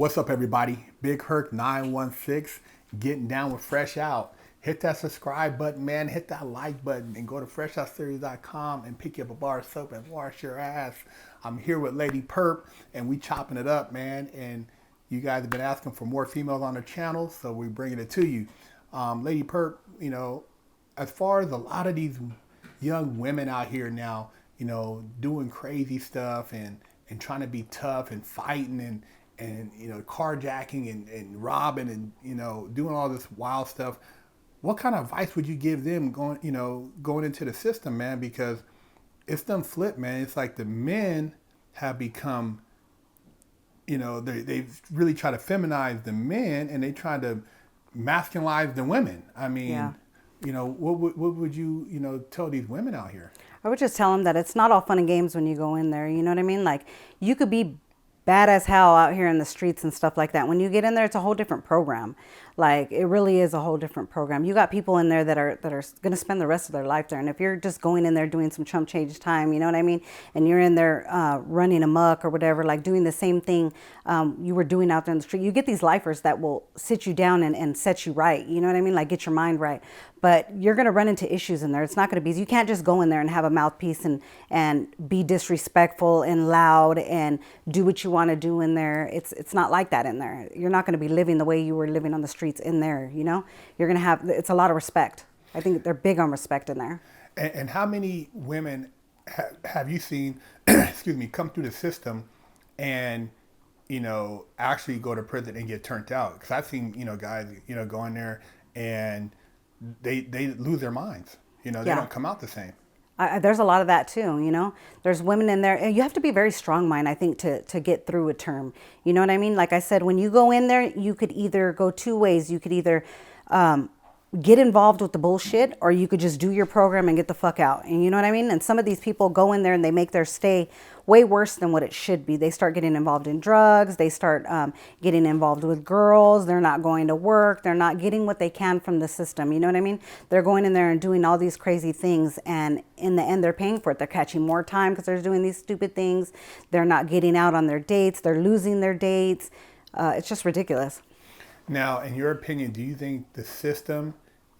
What's up, everybody? Big Herc 916, getting down with Fresh Out. Hit that subscribe button, man. Hit that like button and go to freshoutseries.com and pick you up a bar of soap and wash your ass. I'm here with Lady Perp, and we chopping it up, man. And you guys have been asking for more females on the channel, so we're bringing it to you. Lady Perp, you know, as far as a lot of these young women out here now, you know, doing crazy stuff and trying to be tough and fighting and you know, carjacking and robbing and, you know, doing all this wild stuff. What kind of advice would you give them going into the system, man? Because it's done flipped, man. It's like the men have become, you know, they've really tried to feminize the men and they try to masculinize the women. I mean, Yeah. you know, what would you, you know, tell these women out here? I would just tell them that it's not all fun and games when you go in there. You know what I mean? Like, you could be bad as hell out here in the streets and stuff like that. When you get in there, it's a whole different program. Like, it really is a whole different program. You got people in there that are going to spend the rest of their life there. And if you're just going in there doing some chump change time, you know what I mean? And you're in there running amok or whatever, like doing the same thing you were doing out there in the street, you get these lifers that will sit you down and set you right. You know what I mean? Like, get your mind right. But you're going to run into issues in there. It's not going to be easy. You can't just go in there and have a mouthpiece and be disrespectful and loud and do what you want to do in there. It's not like that in there. You're not going to be living the way you were living on the streets in there, you know? You're going to have, it's a lot of respect. I think they're big on respect in there. And how many women have you seen, excuse me, come through the system and, you know, actually go to prison and get turned out? Because I've seen, you know, guys, you know, go in there and they lose their minds. You know, they don't come out the same. There's a lot of that too, you know. There's women in there, and you have to be very strong-minded, I think, to get through a term. You know what I mean? Like I said, when you go in there, you could either go two ways. You could either get involved with the bullshit, or you could just do your program and get the fuck out. And you know what I mean? And some of these people go in there and they make their stay way worse than what it should be. They start getting involved in drugs. They start getting involved with girls. They're not going to work. They're not getting what they can from the system. You know what I mean? They're going in there and doing all these crazy things. And in the end, they're paying for it. They're catching more time because they're doing these stupid things. They're not getting out on their dates. They're losing their dates. It's just ridiculous. Now, in your opinion, do you think the system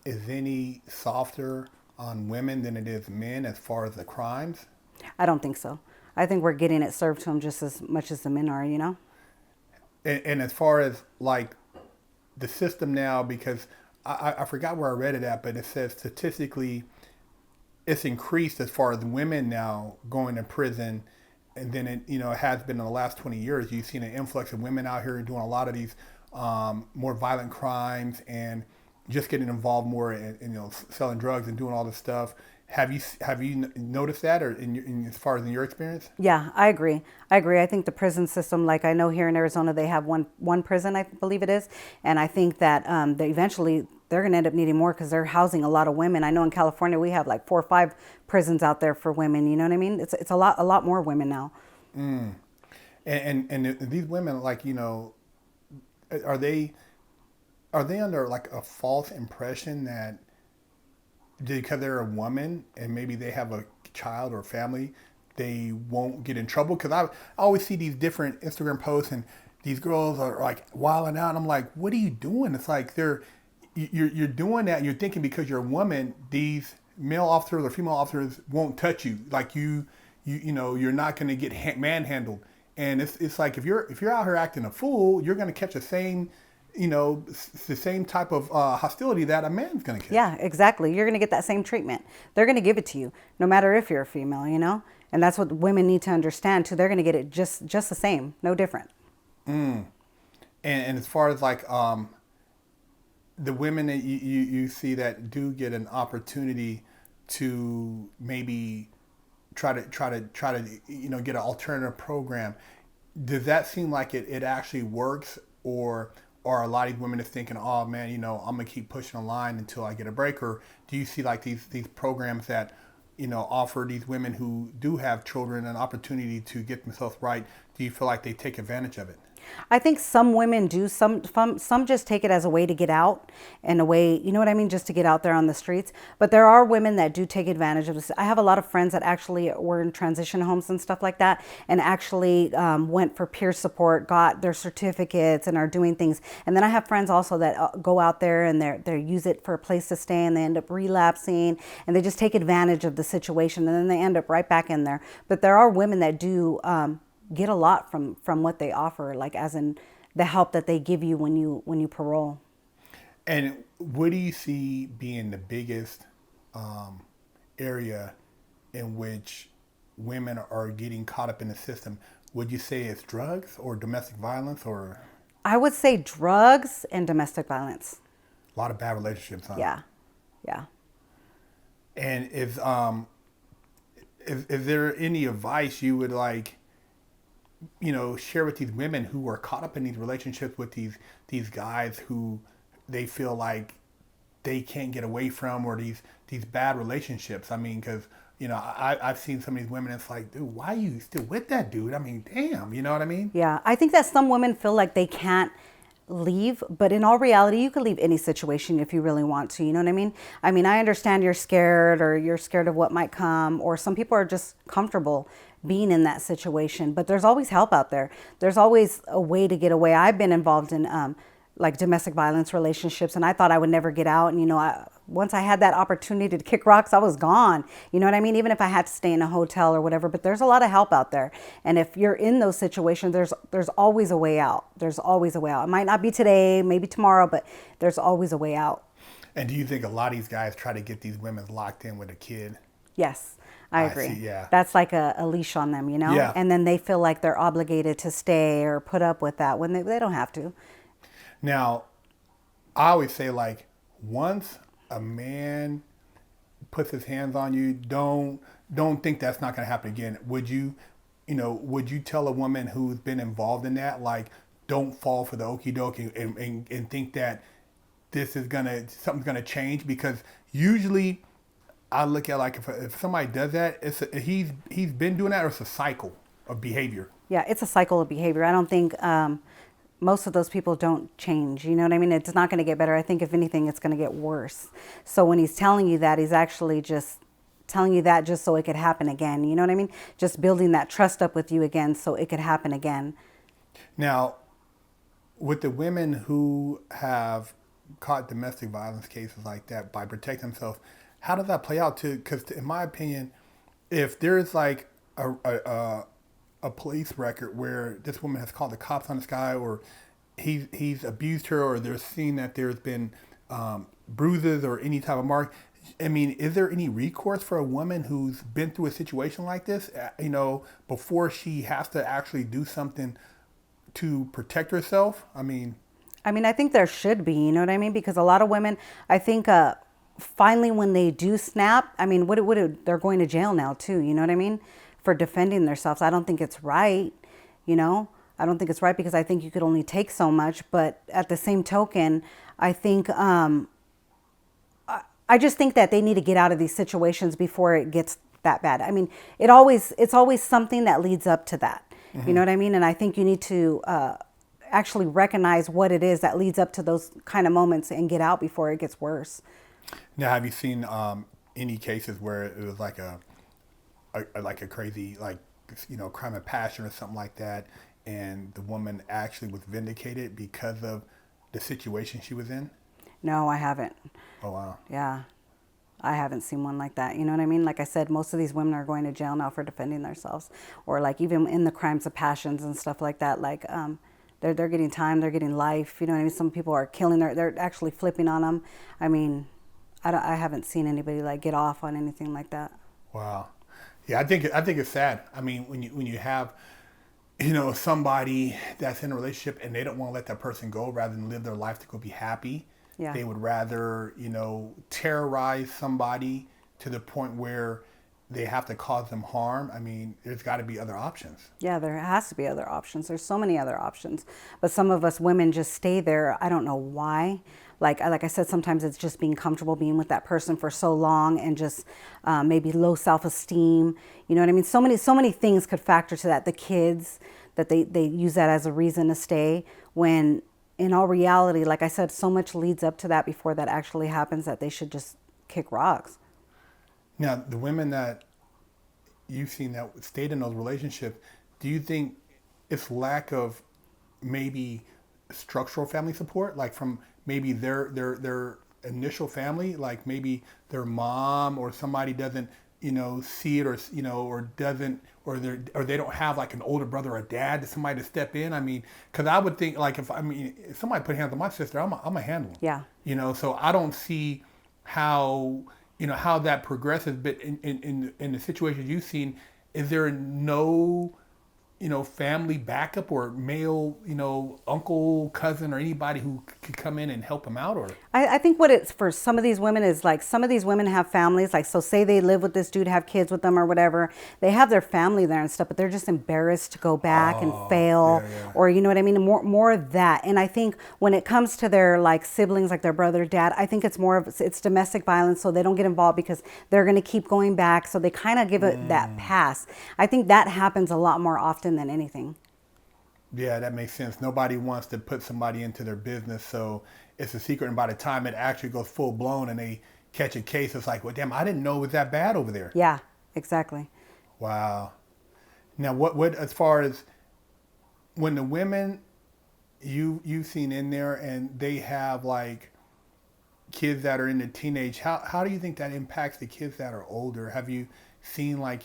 is any softer on women than it is men as far as the crimes? I don't think so. I think we're getting it served to them just as much as the men are, you know? And as far as like the system now, because I forgot where I read it at, but it says statistically it's increased as far as women now going to prison. And then it, you know, it has been in the last 20 years. You've seen an influx of women out here doing a lot of these more violent crimes and just getting involved more in you know, selling drugs and doing all this stuff. Have you noticed that, or as far as in your experience? Yeah, I agree. I think the prison system, like I know here in Arizona, they have one prison, I believe it is, and I think that they eventually they're going to end up needing more because they're housing a lot of women. I know in California we have like 4 or 5 prisons out there for women. You know what I mean? It's a lot more women now. And these women, like, you know, are they under like a false impression that because they're a woman and maybe they have a child or family, they won't get in trouble? Because I always see these different Instagram posts and these girls are like wilding out. And I'm like, what are you doing? It's like you're doing that and you're thinking because you're a woman, these male officers or female officers won't touch you. Like you know, you're not going to get manhandled. And it's like if you're out here acting a fool, you're going to catch the same, you know, the same type of hostility that a man's going to catch. Yeah, exactly. You're going to get that same treatment. They're going to give it to you, no matter if you're a female, you know? And that's what women need to understand, too. They're going to get it just the same, no different. And as far as like the women that you see that do get an opportunity to maybe try to you know, get an alternative program, does that seem like it actually works, or are a lot of these women just thinking, oh man, you know, I'm gonna keep pushing the line until I get a break? Or do you see like these programs that, you know, offer these women who do have children an opportunity to get themselves right? Do you feel like they take advantage of it? I think some women do. Some just take it as a way to get out and a way, you know what I mean, just to get out there on the streets. But there are women that do take advantage of this. I have a lot of friends that actually were in transition homes and stuff like that, and actually went for peer support, got their certificates, and are doing things. And then I have friends also that go out there and they use it for a place to stay, and they end up relapsing, and they just take advantage of the situation, and then they end up right back in there. But there are women that do get a lot from what they offer, like as in the help that they give you when you parole. And what do you see being the biggest area in which women are getting caught up in the system? Would you say it's drugs or domestic violence, or? I would say drugs and domestic violence. A lot of bad relationships, huh? Yeah, yeah. And is there any advice you would share with these women who are caught up in these relationships with these guys who they feel like they can't get away from, or these bad relationships? I mean, because I've seen some of these women. It's like, dude, why are you still with that dude? I mean, damn, you know what I mean? Yeah, I think that some women feel like they can't leave, but in all reality, you could leave any situation if you really want to. You know what I mean? I mean, I understand you're scared, or you're scared of what might come, or some people are just comfortable being in that situation. But there's always help out there. There's always a way to get away. I've been involved in like domestic violence relationships, and I thought I would never get out. And once I had that opportunity to kick rocks, I was gone. You know what I mean? Even if I had to stay in a hotel or whatever. But there's a lot of help out there, and if you're in those situations, there's always a way out. There's always a way out. It might not be today, maybe tomorrow, but there's always a way out. And do you think a lot of these guys try to get these women locked in with a kid? Yes. I agree. See, yeah. That's like a leash on them, Yeah. And then they feel like they're obligated to stay or put up with that when they don't have to. Now, I always say, like, once a man puts his hands on you, don't think that's not going to happen again. Would you tell a woman who's been involved in that, like, don't fall for the okie dokie and think that something's gonna change? Because usually I look at, like, if somebody does that, he's been doing that, or it's a cycle of behavior. Yeah, it's a cycle of behavior. I don't think most of those people don't change. You know what I mean? It's not going to get better. I think if anything, it's going to get worse. So when he's telling you that, he's actually just telling you that just so it could happen again. You know what I mean? Just building that trust up with you again so it could happen again. Now, with the women who have caught domestic violence cases like that by protecting themselves, how does that play out? Because in my opinion, if there's like a police record where this woman has called the cops on this guy, or he's abused her, or they're seeing that there's been bruises or any type of mark, I mean, is there any recourse for a woman who's been through a situation like this, before she has to actually do something to protect herself? I mean, I think there should be, you know what I mean? Because a lot of women, I think, finally when they do snap, I mean, they're going to jail now too, you know what I mean? For defending themselves. I don't think it's right, I don't think it's right, because I think you could only take so much. But at the same token, I think, I just think that they need to get out of these situations before it gets that bad. I mean, it's always something that leads up to that. Mm-hmm. You know what I mean? And I think you need to actually recognize what it is that leads up to those kind of moments and get out before it gets worse. Now, have you seen any cases where it was like a crazy, like, crime of passion or something like that, and the woman actually was vindicated because of the situation she was in? No, I haven't. Oh, wow. Yeah. I haven't seen one like that. You know what I mean? Like I said, most of these women are going to jail now for defending themselves, or like even in the crimes of passions and stuff like that. Like, they're getting time, they're getting life. You know what I mean? Some people are killing, they're actually flipping on them. I mean, I haven't seen anybody like get off on anything like that. Wow. Yeah, I think it's sad. I mean, when you have, somebody that's in a relationship and they don't want to let that person go rather than live their life to go be happy. Yeah. They would rather, terrorize somebody to the point where they have to cause them harm. I mean, there's got to be other options. Yeah, there has to be other options. There's so many other options. But some of us women just stay there. I don't know why. Like I said, sometimes it's just being comfortable being with that person for so long, and just maybe low self-esteem. You know what I mean? So many things could factor to that. The kids, that they use that as a reason to stay, when in all reality, like I said, so much leads up to that before that actually happens that they should just kick rocks. Now, the women that you've seen that stayed in those relationships, do you think it's lack of maybe structural family support, like from maybe their initial family, like maybe their mom or somebody doesn't see it, or or doesn't, or they don't have like an older brother or dad, to somebody to step in? I mean, because I would think, like, if somebody put hands on my sister, I'm a handle them. Yeah. So I don't see how how that progresses. But in the situations you've seen, is there no family backup, or male, uncle, cousin, or anybody who could come in and help them out? Or I think what it's for some of these women is, like, some of these women have families, like, so say they live with this dude, have kids with them or whatever, they have their family there and stuff, but they're just embarrassed to go back and fail, or you know what I mean, more of that. And I think when it comes to their, like, siblings, like their brother, dad, I think it's more of, it's domestic violence, so they don't get involved because they're going to keep going back, so they kind of give it that pass. I think that happens a lot more often than anything. Yeah, that makes sense. Nobody wants to put somebody into their business, so it's a secret. And by the time it actually goes full blown and they catch a case, it's like, well, damn, I didn't know it was that bad over there. Yeah, exactly. Wow. Now, what as far as when the women you've seen in there and they have like kids that are in the teenage, how do you think that impacts the kids that are older? Have you seen like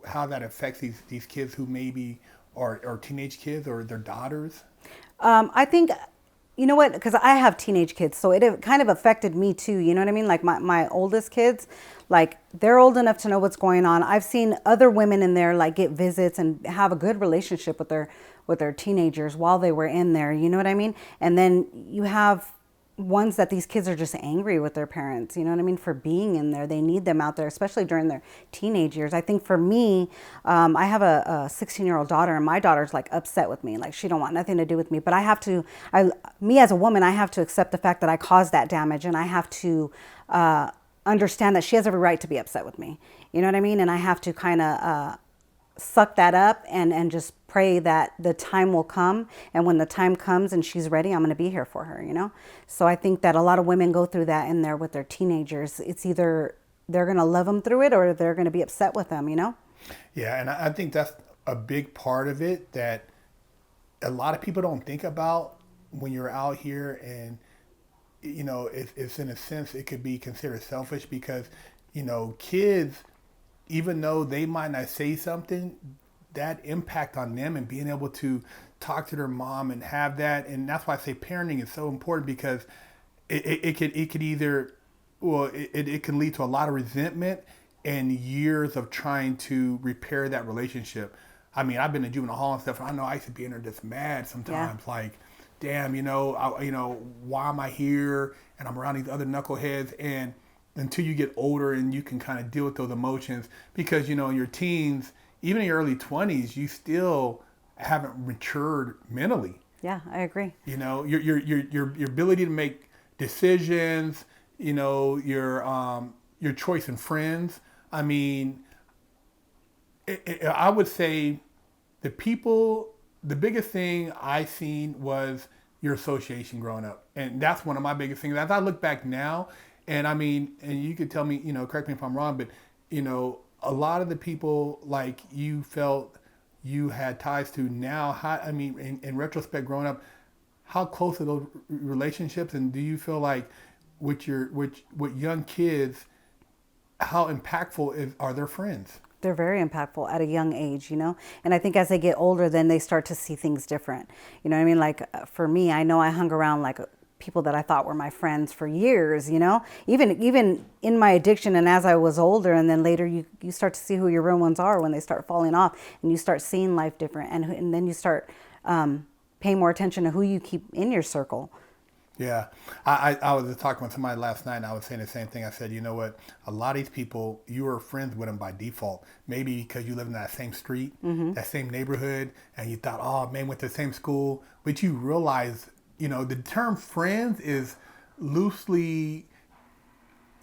how that affects these kids who maybe or teenage kids or their daughters? I think, you know what, because I have teenage kids, so it kind of affected me too, you know what I mean? Like my oldest kids, like, they're old enough to know what's going on. I've seen other women in there, like, get visits and have a good relationship with their teenagers while they were in there, you know what I mean? And then you have ones that these kids are just angry with their parents, you know what I mean, for being in there. They need them out there, especially during their teenage years. I think for me, I have a 16-year-old daughter, and my daughter's like upset with me. Like, she don't want nothing to do with me, but me as a woman, I have to accept the fact that I caused that damage, and I have to understand that she has every right to be upset with me. You know what I mean? And I have to kind of suck that up and just pray that the time will come, and when the time comes and she's ready, I'm going to be here for her, So I think that a lot of women go through that in there with their teenagers. It's either they're going to love them through it, or they're going to be upset with them, Yeah, and I think that's a big part of it that a lot of people don't think about when you're out here. And it's in a sense, it could be considered selfish because kids, even though they might not say something, that impact on them and being able to talk to their mom and have that. And that's why I say parenting is so important, because it could either, well, it can lead to a lot of resentment and years of trying to repair that relationship. I mean, I've been in juvenile hall and stuff, and I know I used to be in there just mad sometimes. Yeah. Like, damn, why am I here? And I'm around these other knuckleheads. And until you get older and you can kind of deal with those emotions, because in your teens, even in your early 20s, you still haven't matured mentally. Yeah, I agree. Your ability to make decisions, your choice in friends. I mean, I would say the biggest thing I seen was your association growing up, and that's one of my biggest things. As I look back now, and I mean, and you could tell me, correct me if I'm wrong, but a lot of the people like you felt you had ties to now, in retrospect, growing up, how close are those relationships? And do you feel like with young kids, how impactful are their friends? They're very impactful at a young age, And I think as they get older, then they start to see things different. You know what I mean? Like, for me, I know I hung around like people that I thought were my friends for years, even in my addiction, and as I was older, and then later you start to see who your real ones are when they start falling off, and you start seeing life different, and then you start paying more attention to who you keep in your circle. Yeah, I was just talking with somebody last night, and I was saying the same thing. I said, you know what, a lot of these people, you were friends with them by default, maybe because you live in that same street, that same neighborhood, and you thought, oh man, went to the same school, but you realize, the term friends is loosely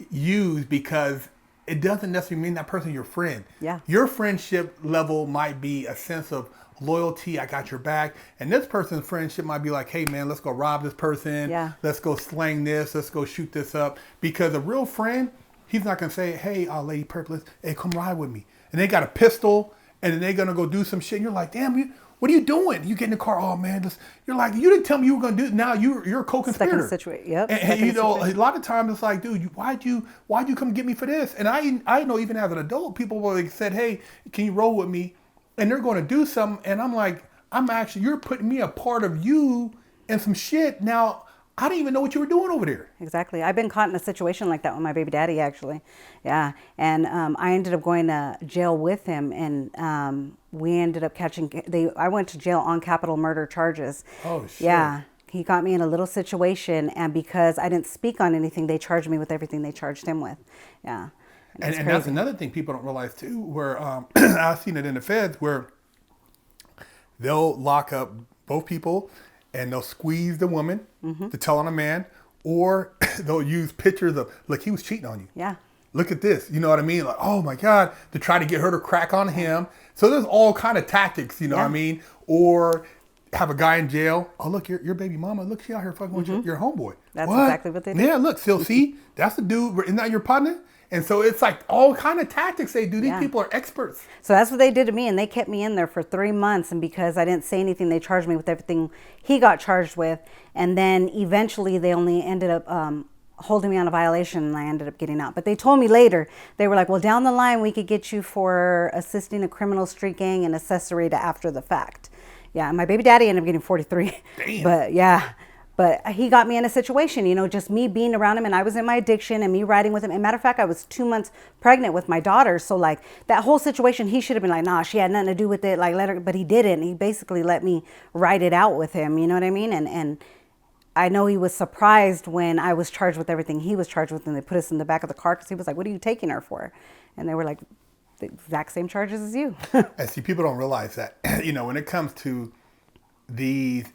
used because it doesn't necessarily mean that person your friend. Yeah. Your friendship level might be a sense of loyalty, I got your back. And this person's friendship might be like, hey man, let's go rob this person. Yeah. Let's go slang this. Let's go shoot this up. Because a real friend, he's not going to say, hey, Lady Purpz, hey, come ride with me. And they got a pistol and then they're going to go do some shit. And you're like, damn, what are you doing? You get in the car, oh man, you're like, you didn't tell me you were going to do it. Now you're a co-conspirator. Yep. And you know, a lot of times it's like, dude, why'd you come get me for this? And I know even as an adult, people will like said, hey, can you roll with me? And they're going to do something. And I'm like, you're putting me a part of you and some shit. Now, I didn't even know what you were doing over there. Exactly. I've been caught in a situation like that with my baby daddy, actually. Yeah. And I ended up going to jail with him, and we ended up I went to jail on capital murder charges. Oh, shit. Yeah. He got me in a little situation, and because I didn't speak on anything, they charged me with everything they charged him with. Yeah. And that's another thing people don't realize, too, where I've seen it in the feds where they'll lock up both people and they'll squeeze the woman to tell on a man, or they'll use pictures of, look, he was cheating on you. Yeah. Look at this. You know what I mean? Like, oh my God, to try to get her to crack on him. So there's all kind of tactics, you know what I mean? Or have a guy in jail. Oh, look, your baby mama. Look, she out here fucking with your homeboy. That's exactly what they do. Yeah, look, see, that's the dude. Isn't that your partner? And so it's like all kind of tactics they do. These people are experts. So that's what they did to me, and they kept me in there for 3 months. And because I didn't say anything, they charged me with everything he got charged with. And then eventually they only ended up holding me on a violation, and I ended up getting out. But they told me later, they were like, well, down the line, we could get you for assisting a criminal street gang and accessory to after the fact. Yeah, and my baby daddy ended up getting 43. Damn. But yeah. But he got me in a situation, you know, just me being around him, and I was in my addiction and me riding with him. And matter of fact, I was 2 months pregnant with my daughter. So like that whole situation, he should have been like, nah, she had nothing to do with it. Like, let her, but he didn't. He basically let me ride it out with him. You know what I mean? And I know he was surprised when I was charged with everything he was charged with, and they put us in the back of the car because he was like, what are you taking her for? And they were like, the exact same charges as you. And see, people don't realize that, you know, when it comes to these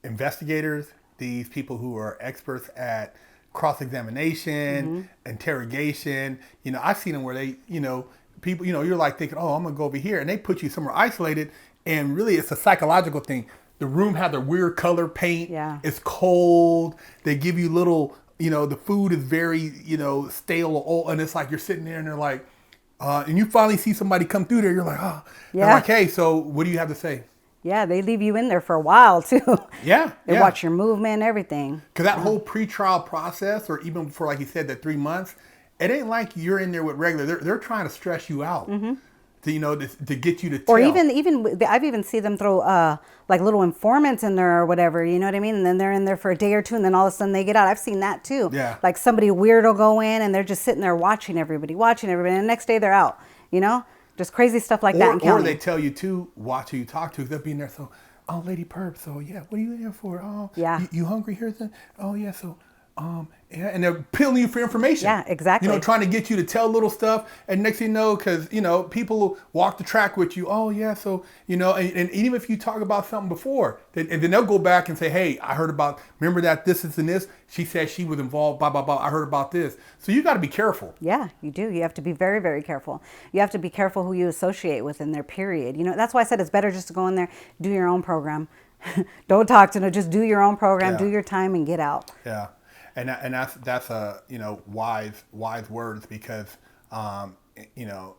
investigators, these people who are experts at cross-examination, interrogation, you know, I've seen them where they, you know, people, you know, you're like thinking, oh, I'm going to go over here. And they put you somewhere isolated. And really, it's a psychological thing. The room had the weird color paint. Yeah. It's cold. They give you little, you know, the food is very, you know, stale or old. And it's like you're sitting there and they're like, and you finally see somebody come through there. You're like, oh. Yeah. They're like, hey, so what do you have to say? Yeah, they leave you in there for a while, too. Yeah. They watch your movement, everything. Because that whole pre-trial process, or even for, like you said, the 3 months, it ain't like you're in there with regular. They're trying to stress you out, to, you know, to get you to tell. Or even I've even seen them throw like little informants in there or whatever, you know what I mean? And then they're in there for a day or two, and then all of a sudden they get out. I've seen that, too. Yeah. Like somebody weird will go in, and they're just sitting there watching everybody, and the next day they're out, you know? Just crazy stuff like that in county. Or they tell you, too, watch who you talk to. They'll be in there, so... Oh, Lady Perp, so yeah, what are you in here for? Oh, yeah. You hungry here? Oh, yeah, so, yeah, and they're peeling you for information. Yeah, exactly. You know, trying to get you to tell little stuff, and next thing you know, because, you know, people walk the track with you. Oh, yeah, so, you know, and even if you talk about something before, and then they'll go back and say, hey, I heard about, remember that this and this? She said she was involved, blah, blah, blah. I heard about this. So you got to be careful. Yeah, you do. You have to be very, very careful. You have to be careful who you associate with in their period. You know, that's why I said it's better just to go in there, do your own Don't talk to them. Just do your own program, do your time, and get out. Yeah, and that's a, you know, wise words, because you know,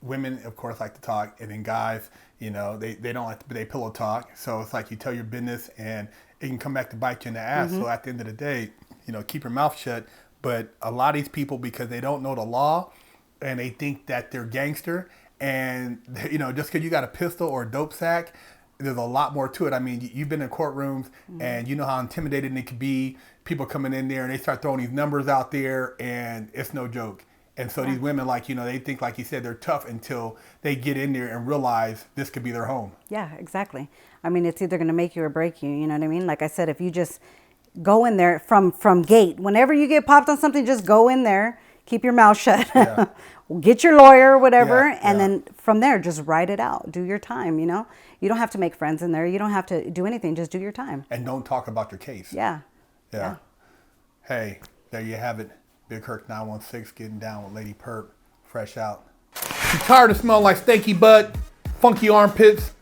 women of course like to talk, and then guys, you know, they don't like to, they pillow talk. So it's like you tell your business and it can come back to bite you in the ass. So at the end of the day, you know, keep your mouth shut. But a lot of these people, because they don't know the law and they think that they're gangster, and you know, just because you got a pistol or a dope sack, there's a lot more to it. I mean, you've been in courtrooms and you know how intimidating it could be. People coming in there and they start throwing these numbers out there, and it's no joke. And so these women, like, you know, they think, like you said, they're tough until they get in there and realize this could be their home. Yeah, exactly. I mean, it's either going to make you or break you. You know what I mean? Like I said, if you just go in there from gate, whenever you get popped on something, just go in there, keep your mouth shut, get your lawyer or whatever, and then from there, just write it out. Do your time, you know? You don't have to make friends in there. You don't have to do anything. Just do your time. And don't talk about your case. Yeah. Hey, there you have it. Big Herc 916 getting down with Lady Perp, fresh out. You tired of smelling like stanky butt, funky armpits,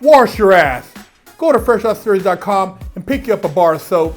wash your ass. Go to freshouseries.com and pick you up a bar of soap.